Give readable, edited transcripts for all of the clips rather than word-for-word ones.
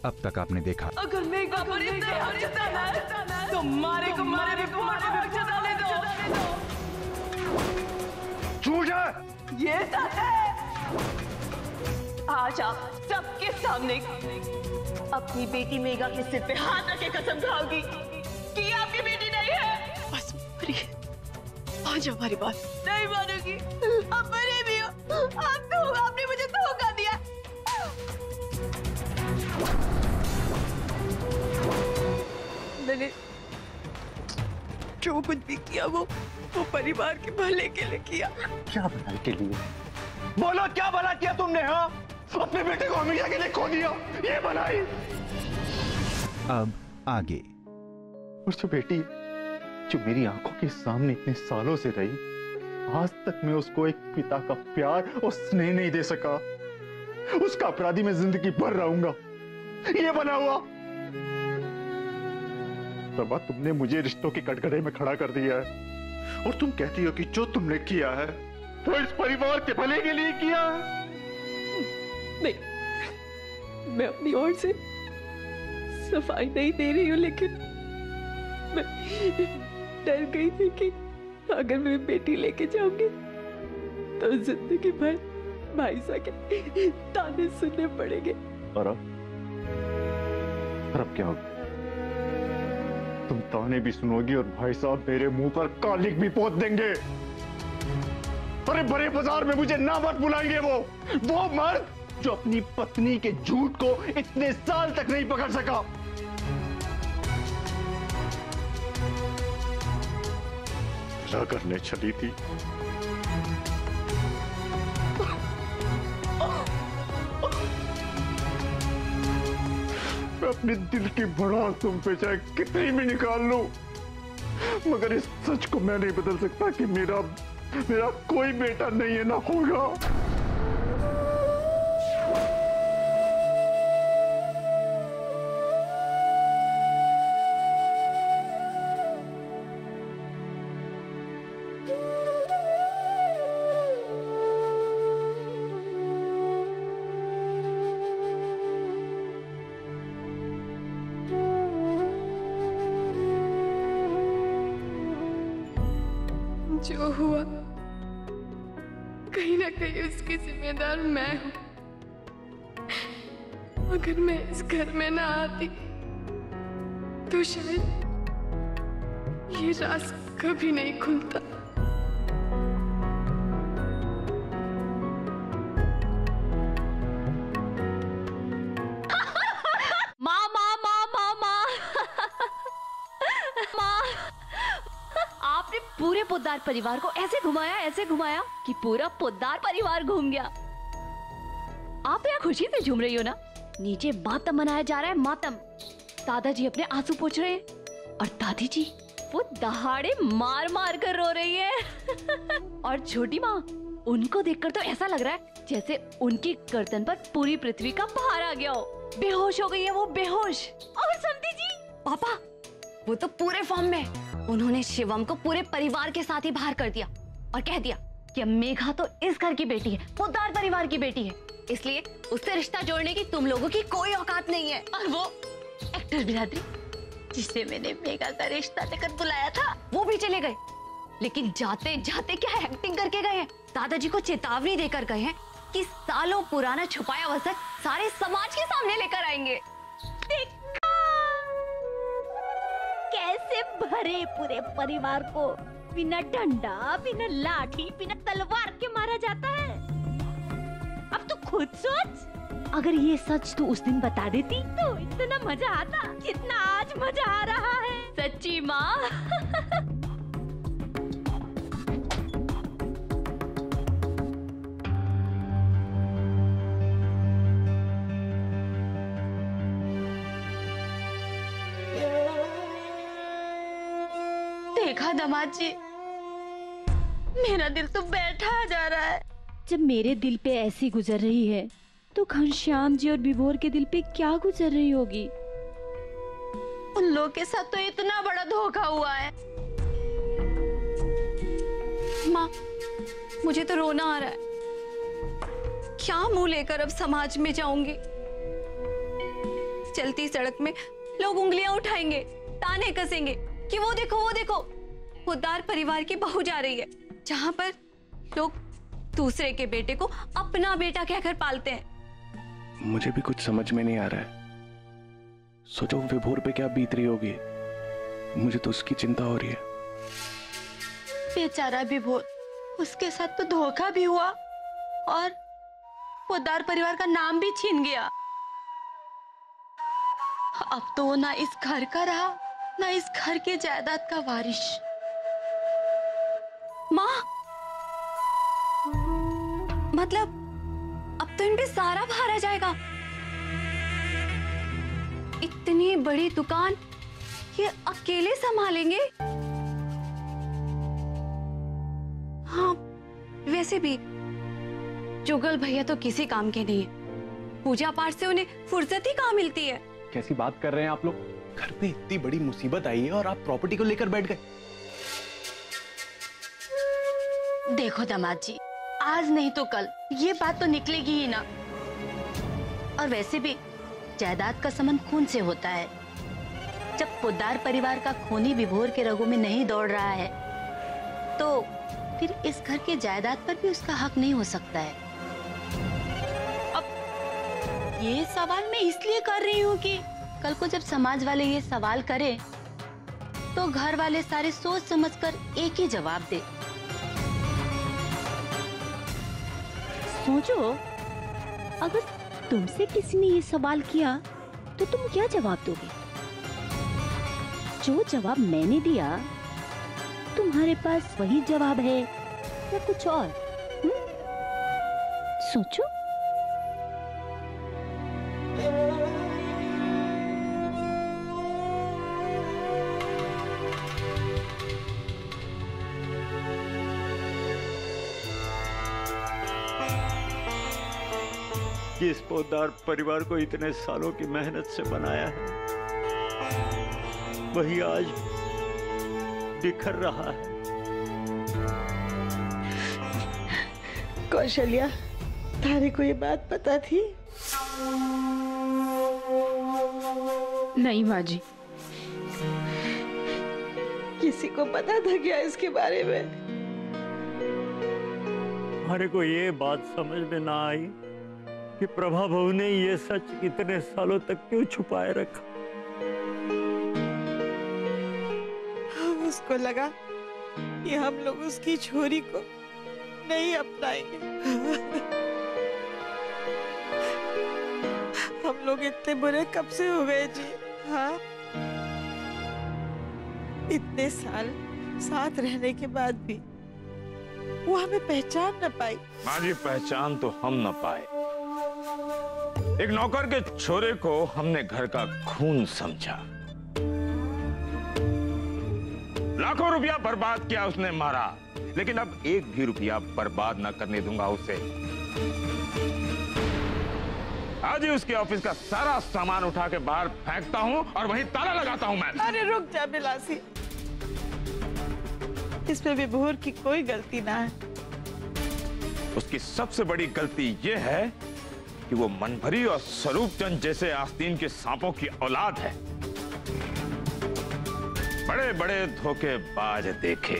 अब तक आपने देखा। अगर मेघा पर इतने हक जताना है तो मारे को मारे को हक जताने दो। चूजा! ये सच है। आज आप सबके सामने अपनी बेटी मेघा के सिर पे हाथ रख के कसम खाओगी कि आपकी बेटी नहीं है। बस आज हमारी बात नहीं मानूंगी। अब मरे भी हो आप तो, आपने मुझे धोखा दिया। मैंने जो कुछ भी किया वो परिवार के भले के लिए किया। क्या भलाई के लिए? बोलो, क्या भला किया तुमने? हाँ, अपने बेटे को हमेशा के लिए खो दिया, ये भलाई। अब आगे। और जो बेटी जो मेरी आंखों के सामने इतने सालों से रही, आज तक मैं उसको एक पिता का प्यार और स्नेह नहीं दे सका, उसका अपराधी मैं जिंदगी भर रहूंगा, ये बना हुआ। तब तुमने मुझे रिश्तों के कटघरे में खड़ा कर दिया है और तुम कहती हो कि जो तुमने किया है वो इस परिवार के भले के लिए किया है। नहीं, मैं अपनी ओर से सफाई नहीं दे रही हूँ, लेकिन मैं डर गई थी कि अगर मैं बेटी लेके जाऊंगी तो जिंदगी भर भाई साहब के ताने सुनने पड़ेंगे। और अब क्या होगा? तुम ताने भी सुनोगी और भाई साहब मेरे मुंह पर कालिक भी पोत देंगे। अरे बड़े बाजार में मुझे ना मत बुलाएंगे वो मर्द जो अपनी पत्नी के झूठ को इतने साल तक नहीं पकड़ सका। क्या करने चली थी? मैं अपने दिल की भड़ास तुम पे चाहे कितनी भी निकाल लूं, मगर इस सच को मैं नहीं बदल सकता कि मेरा कोई बेटा नहीं है, ना होगा। जो हुआ कहीं ना कहीं उसकी जिम्मेदार मैं हूं। अगर मैं इस घर में ना आती तो शायद ये राज कभी नहीं खुलता। माँ माँ माँ माँ माँ माँ, आपने पूरे पोद्दार परिवार को ऐसे घुमाया कि पूरा पोद्दार परिवार घूम गया। आप तो यहाँ खुशी से झूम रही हो ना? नीचे मातम मनाया जा रहा है, मातम। दादाजी अपने आंसू पोंछ रहे हैं और दादी जी वो दहाड़े मार मार कर रो रही है। और छोटी माँ, उनको देखकर तो ऐसा लग रहा है जैसे उनकी गर्दन पर पूरी पृथ्वी का भार आ गया हो। बेहोश हो गई है वो, बेहोश। और समधी जी, पापा वो तो पूरे फॉर्म में। उन्होंने शिवम को पूरे परिवार के साथ ही बाहर कर दिया और कह दिया कि मेघा तो इस घर की बेटी है, पोद्दार परिवार की बेटी है, इसलिए उससे रिश्ता जोड़ने की तुम लोगों की कोई औकात नहीं है। और वो एक्टर बिरादरी जिसे मैंने मेघा का रिश्ता लेकर बुलाया था, वो भी चले गए। लेकिन जाते जाते क्या एक्टिंग करके गए हैं, दादाजी को चेतावनी देकर गए हैं कि सालों पुराना छुपाया वजह सारे समाज के सामने लेकर आएंगे। देखा कैसे भरे पूरे परिवार को बिना डंडा, बिना लाठी, बिना तलवार के मारा जाता है। अब तो खुद सोच, अगर ये सच तो उस दिन बता देती तो इतना मजा आता जितना आज मजा आ रहा है। सच्ची माँ। देखा दामाद जी, मेरा दिल तो बैठा जा रहा है। जब मेरे दिल पे ऐसी गुजर रही है तो घनश्याम जी और विभोर के दिल पे क्या गुजर रही होगी। उन लोगों के साथ तो इतना बड़ा धोखा हुआ है। माँ, मुझे तो रोना आ रहा है। क्या मुंह लेकर अब समाज में जाऊंगी? चलती सड़क में लोग उंगलियां उठाएंगे, ताने कसेंगे कि वो देखो पोद्दार परिवार की बहू जा रही है, जहां पर लोग दूसरे के बेटे को अपना बेटा कहकर पालते हैं। मुझे भी कुछ समझ में नहीं आ रहा है। सोचो विभोर पे क्या बीत रही होगी, मुझे तो उसकी चिंता हो रही है। बेचारा विभोर, उसके साथ तो धोखा भी हुआ और पोद्दार परिवार का नाम भी छीन गया। अब तो वो ना इस घर का रहा, ना इस घर के जायदाद का वारिश। माँ, मतलब अब तो इन पे सारा भार आ जाएगा। इतनी बड़ी दुकान ये अकेले संभालेंगे? हाँ, वैसे भी जुगल भैया तो किसी काम के नहीं है। पूजा पाठ से उन्हें फुर्सत ही कहाँ मिलती है। कैसी बात कर रहे हैं आप लोग? घर पे इतनी बड़ी मुसीबत आई है और आप प्रॉपर्टी को लेकर बैठ गए। देखो दामाद जी, आज नहीं तो कल ये बात तो निकलेगी ही ना। और वैसे भी जायदाद का संबंध खून से होता है। जब पोद्दार परिवार का खूनी विभोर के रगों में नहीं दौड़ रहा है, तो फिर इस घर के जायदाद पर भी उसका हक नहीं हो सकता है। अब ये सवाल मैं इसलिए कर रही हूँ कि कल को जब समाज वाले ये सवाल करें, तो घर वाले सारे सोच समझकर एक ही जवाब दे। सोचो, अगर तुमसे किसी ने ये सवाल किया तो तुम क्या जवाब दोगे? जो जवाब मैंने दिया, तुम्हारे पास वही जवाब है या कुछ और? सोचो। जिस पोद्दार परिवार को इतने सालों की मेहनत से बनाया है, वही आज बिखर रहा है। कौशल्या, तारे को ये बात पता थी? नहीं माँ जी। किसी को पता था क्या इसके बारे में? हमारे को ये बात समझ में ना आई कि प्रभा बहू ने ये सच इतने सालों तक क्यों छुपाए रखा। उसको लगा कि हम लोग उसकी छोरी को नहीं अपनाएंगे। हम लोग इतने बुरे कब से हो गए जी? हाँ, इतने साल साथ रहने के बाद भी वो हमें पहचान न पाई। माँ जी, पहचान तो हम न पाए। एक नौकर के छोरे को हमने घर का खून समझा। लाखों रुपया बर्बाद किया उसने, मारा, लेकिन अब एक भी रुपया बर्बाद ना करने दूंगा उसे। आज ही उसके ऑफिस का सारा सामान उठा के बाहर फेंकता हूं और वहीं ताला लगाता हूं मैं। अरे रुक जा बिलासी, इसमें विभोर की कोई गलती ना है। उसकी सबसे बड़ी गलती यह है कि वो मनभरी और स्वरूप चंद जैसे आस्तीन के सांपों की औलाद है। बड़े बड़े धोखेबाज देखे,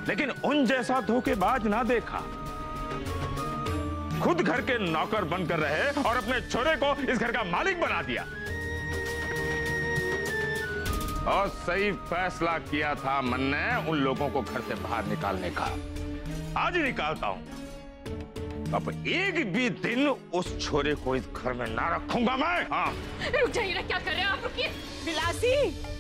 लेकिन उन जैसा धोखेबाज ना देखा। खुद घर के नौकर बनकर रहे और अपने छोरे को इस घर का मालिक बना दिया। और सही फैसला किया था मन ने उन लोगों को घर से बाहर निकालने का। आज ही निकालता हूं। अब एक भी दिन उस छोरे को इस घर में ना रखूंगा मैं। हाँ, रुक जाइए ना, क्या कर रहे हैं आप? रुकिए बिलासी।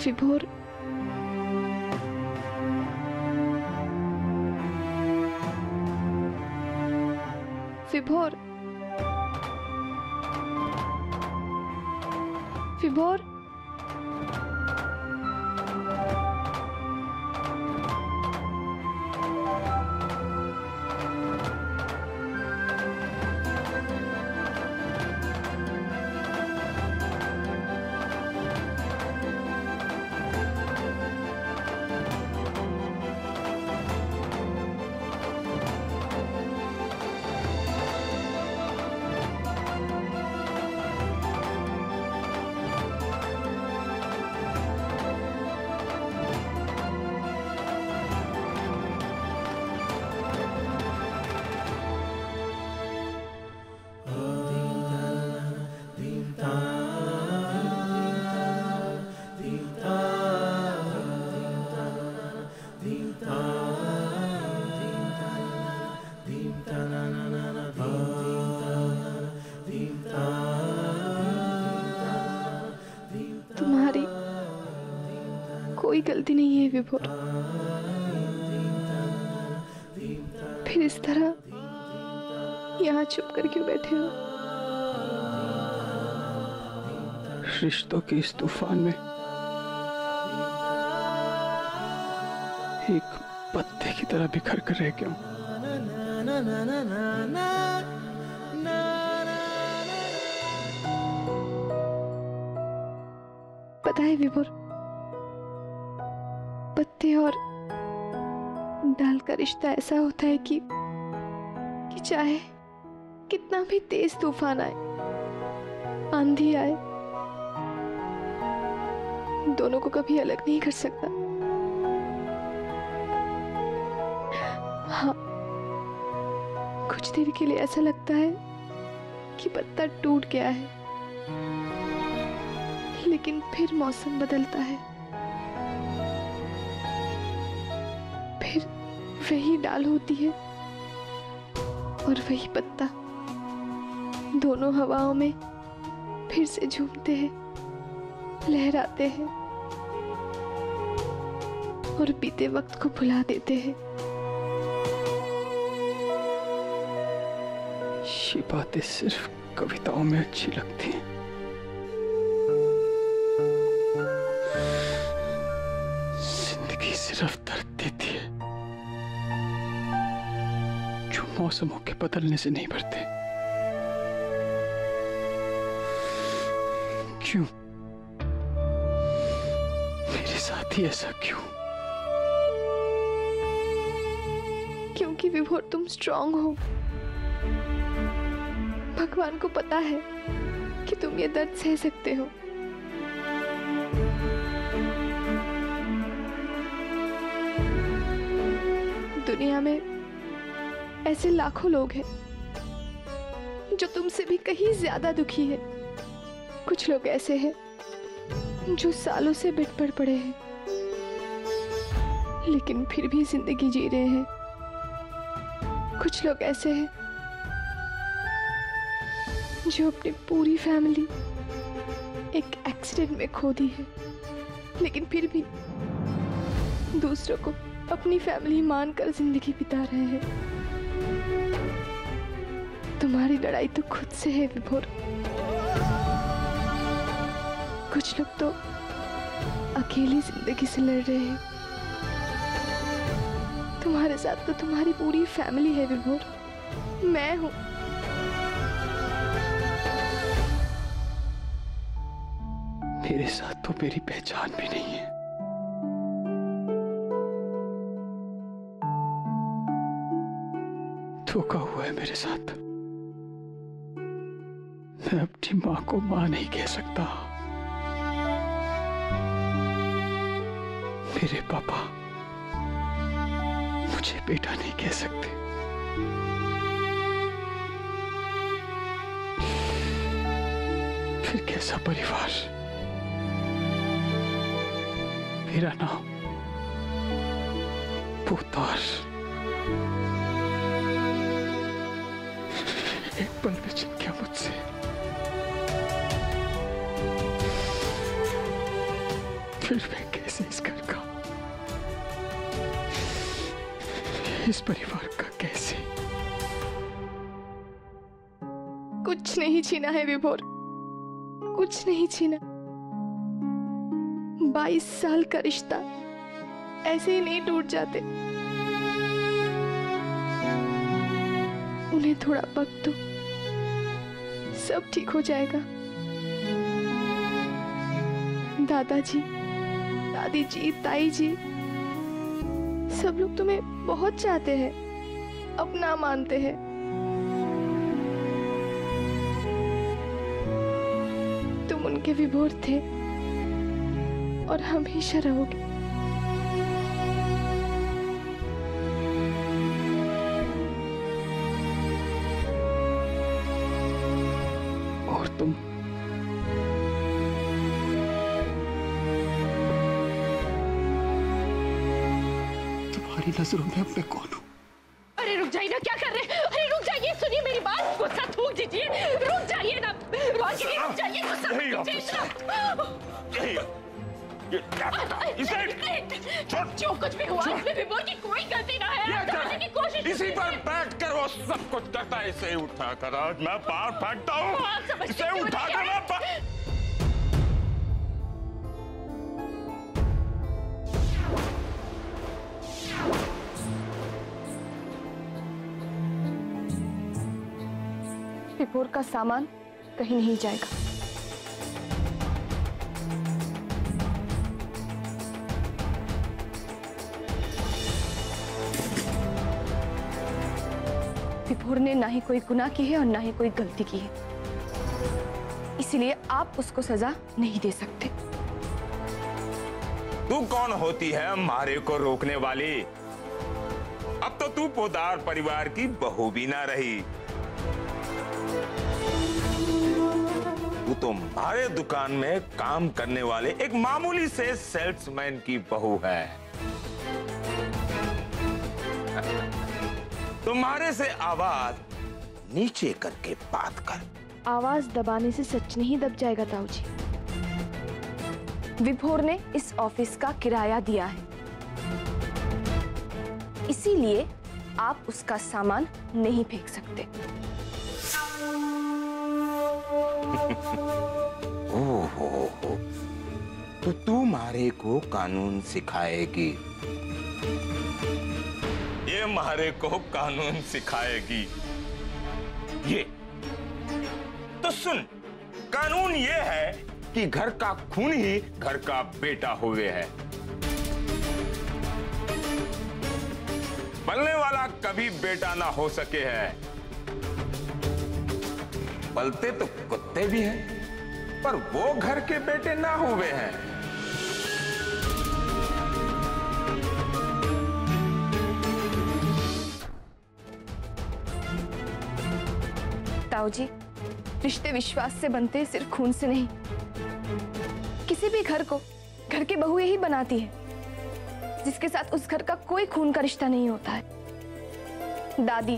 विभोर, विभोर, विभोर, कोई गलती नहीं है विभोर। फिर इस तरह यहाँ छुप कर क्यों बैठे हो? रिश्तों के इस तूफान में एक पत्ते की तरह बिखर कर रह गया हूं। पता है विभोर, पत्ते और डाल का रिश्ता ऐसा होता है कि चाहे कितना भी तेज तूफान आए, आंधी आए, दोनों को कभी अलग नहीं कर सकता। हाँ, कुछ देर के लिए ऐसा लगता है कि पत्ता टूट गया है, लेकिन फिर मौसम बदलता है, फिर वही डाल होती है और वही पत्ता दोनों हवाओं में फिर से झूमते हैं, लहराते हैं और बीते वक्त को भुला देते हैं। ये बातें सिर्फ कविताओं में अच्छी लगती हैं। जिंदगी सिर्फ दर्द देती है जो मौसमों के बदलने से नहीं भरते। क्यों मेरे साथ ही ऐसा क्यों? क्योंकि विभोर तुम स्ट्रांग हो। भगवान को पता है कि तुम ये दर्द सह सकते हो। दुनिया में ऐसे लाखों लोग हैं जो तुमसे भी कहीं ज्यादा दुखी है। कुछ लोग ऐसे हैं जो सालों से बेड पर पड़े हैं लेकिन फिर भी जिंदगी जी रहे हैं। कुछ लोग ऐसे हैं जो अपनी पूरी फैमिली एक एक्सीडेंट में खो दी है लेकिन फिर भी दूसरों को अपनी फैमिली मानकर जिंदगी बिता रहे हैं। तुम्हारी लड़ाई तो खुद से है विभोर। कुछ लोग तो अकेली जिंदगी से लड़ रहे हैं। तुम्हारे साथ तो तुम्हारी पूरी फैमिली है विभोर, मैं हूं। मेरे साथ तो मेरी पहचान भी नहीं है। धोखा हुआ है मेरे साथ। मैं अपनी मां को मां नहीं कह सकता। मेरे पापा मुझे बेटा नहीं कह सकते। फिर कैसा परिवार? मेरा नाम पोतार। एक पल में छिन गया मुझसे। फिर मैं कैसे इस घर का, इस परिवार का कैसे? कुछ नहीं छीना है विभोर, कुछ नहीं छीना। 22 साल का रिश्ता ऐसे ही नहीं टूट जाते। उन्हें थोड़ा वक्त दो, सब ठीक हो जाएगा। दादाजी, दादी जी, ताई जी, सब लोग तुम्हें बहुत चाहते हैं, अपना मानते हैं। तुम उनके विभोर थे और हमेशा रहोगे। और तुम तुम्हारी नजरों में अब मैं कौन हूं? अरे रुक जाइए ना, क्या कर रहे हैं? अरे रुक जाइए, सुनिए मेरी बात, गुस्सा थूक दीजिए, रुक जाइए ना, रुक जाइए, गुस्सा थूक दीजिए ना। क्या करता? इसे छोड़। जो कुछ भी हुआ इसमें विभोर की कोई गलती ना है। आप समझने की कोशिश इसी पर बैठ कर वो सब कुछ करता है। इसे उठा कर आज मैं बाहर फेंकता हूँ। इसे उठा कर मैं विभोर का सामान कहीं नहीं जाएगा। विभोर ने ना ही कोई गुनाह की है और ना ही कोई गलती की है, इसलिए आप उसको सजा नहीं दे सकते। तू कौन होती है मारे को रोकने वाली? अब तो तू पोदार परिवार की बहू भी ना रही। तू तो हमारे दुकान में काम करने वाले एक मामूली से सेल्समैन की बहू है। तुम्हारे से आवाज नीचे करके बात कर। आवाज दबाने से सच नहीं दब जाएगा ताऊ जी। विभोर ने इस ऑफिस का किराया दिया है, इसीलिए आप उसका सामान नहीं फेंक सकते। ओहो, तो तू मारे को कानून सिखाएगी? ये मारे को कानून सिखाएगी? ये तो सुन, कानून ये है कि घर का खून ही घर का बेटा हुए है। पलने वाला कभी बेटा ना हो सके है। पलते तो कुत्ते भी हैं, पर वो घर के बेटे ना हुए हैं। ताऊ जी, रिश्ते विश्वास से बनते हैं, सिर्फ खून से नहीं। किसी भी घर को घर की बहू यही बनाती है जिसके साथ उस घर का कोई खून का रिश्ता नहीं होता है। दादी,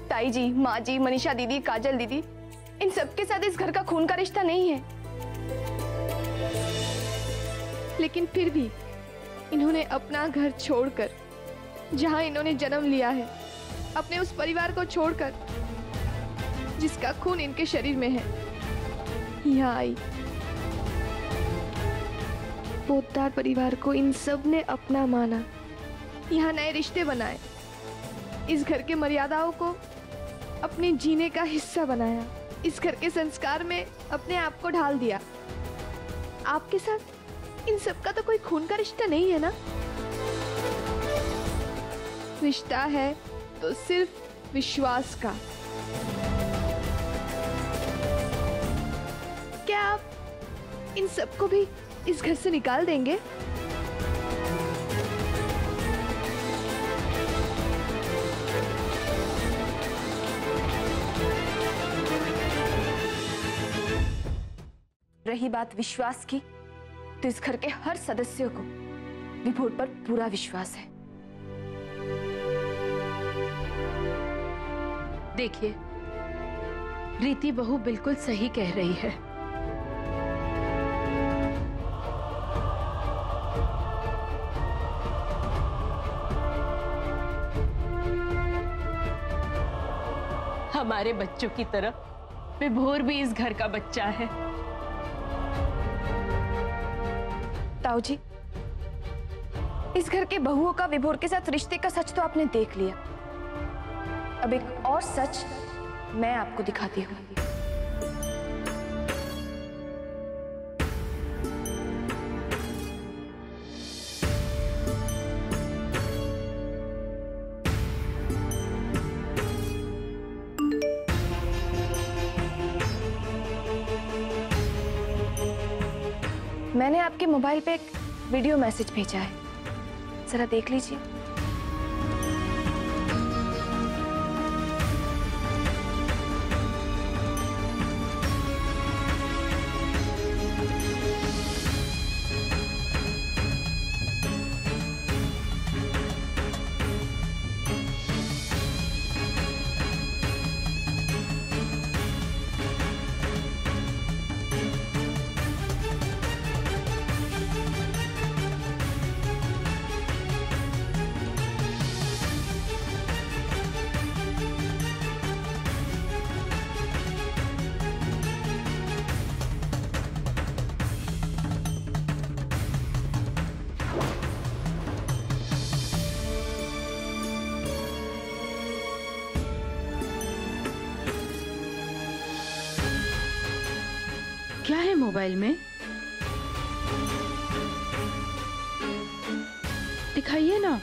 ताई जी, माँ जी, मनीषा दीदी, काजल दीदी, इन सबके साथ इस घर का खून का रिश्ता नहीं है, लेकिन फिर भी इन्होंने अपना घर छोड़कर, जहां इन्होंने जन्म लिया है, अपने उस परिवार को छोड़कर जिसका खून इनके शरीर में है, यहाँ आई। पोद्दार परिवार को इन सब ने अपना माना, यहाँ नए रिश्ते बनाए, इस घर के मर्यादाओं को अपने जीने का हिस्सा बनाया, इस घर के संस्कार में अपने आप को ढाल दिया। आपके साथ इन सब का तो कोई खून का रिश्ता नहीं है ना? रिश्ता है तो सिर्फ विश्वास का। क्या आप इन सबको भी इस घर से निकाल देंगे? रही बात विश्वास की, तो इस घर के हर सदस्य को विभोर पर पूरा विश्वास है। देखिए, रीति बहू बिल्कुल सही कह रही है। हमारे बच्चों की तरह विभोर भी इस घर का बच्चा है। ताऊ जी, इस घर के बहुओं का विभोर के साथ रिश्ते का सच तो आपने देख लिया, अब एक और सच मैं आपको दिखाती हूँ। मैंने आपके मोबाइल पे एक वीडियो मैसेज भेजा है, जरा देख लीजिए। क्या है मोबाइल में? दिखाइए ना।